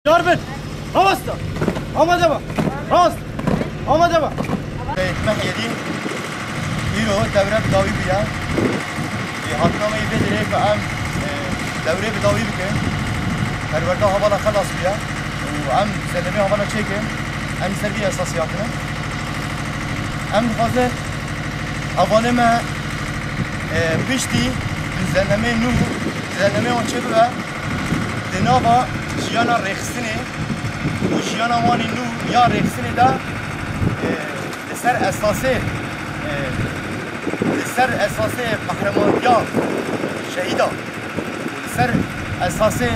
Corbin, راستا آماده با راست آماده با مهیدی ایرو دوره بداوی بیان حتما می بدره که ام دوره بداوی بکن پرورده حوالا خلاص بیان و ام سلمی حوالا چکن ام سروی اساسیاتنا ام بخوازه اوله ما پشتی زنمه نو زنمه آن چه بگه دنابا جیانا رخصنه و جیانا وانی نو یا رخصنه دا لسر اساسه قهرمانیان شهیدا لسر اساسه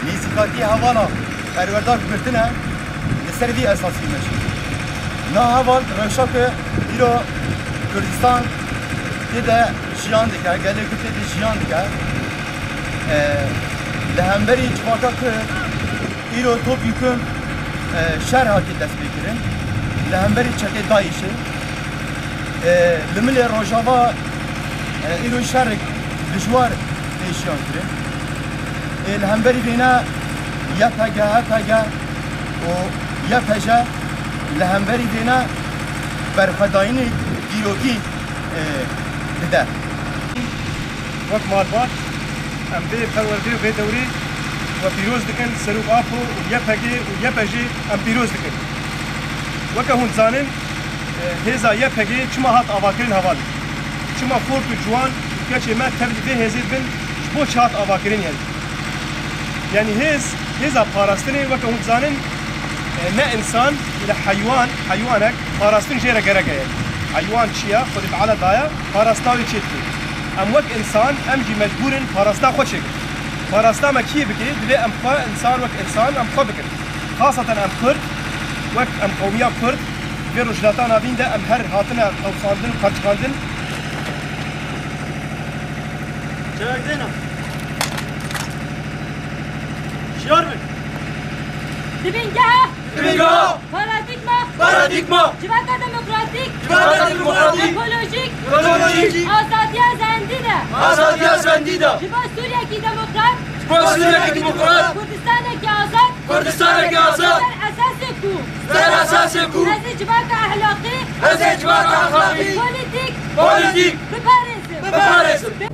نیزیکاتی هوانا پروردار برتنه لسر دی اساسی مشی نا هوال روشا که ایرو کردستان دیده جیان دیگر گله کتی دی جیان دیگر لهمبری چواتا که ایرو توپ یکم شهر هاتی دست بگیرن لهمبری چکه دایشه لمل روجاوا ایرو شهر دجوار دیشیان کرن لهمبری بینا یپگه و یپجه لهمبری بینا برخداینی دیروگی بده وقت مالبات ام بي پروردي و دوري و پیروز دکن سروق آفو و یپگی ام پیروز دکن وکه هون زانن هزا یپگی چما هات آواکرین هوا دکن چما فورت و جوان که ما تبدی ده هزید بن بو چهات آواکرین yani هزا پاراستنی وکه هون زانن نه انسان الى حیوانک پاراستن جیره گرگه حیوان چیه خود تعالی دایا پاراستاوی چیت ام وك انسان ام جي مجبور فرستا خوشك فرستا ما كي بكي دلي ام خا انسان وك انسان ام خا بكر خاصة ام كرد وك ام قومية كرد في رجلاتان هذين ده ام هر هاتنا او صاندن قرشقاندن شبك زينب شياربن دبینگاه پارادیگما جواد دموکراتیک اکولوژیک آزادی زندیده جواد سوریه کی دموکرات کردستان کی آزاد در اساس کو از جواد اخلاقی پولیتیک بپارسم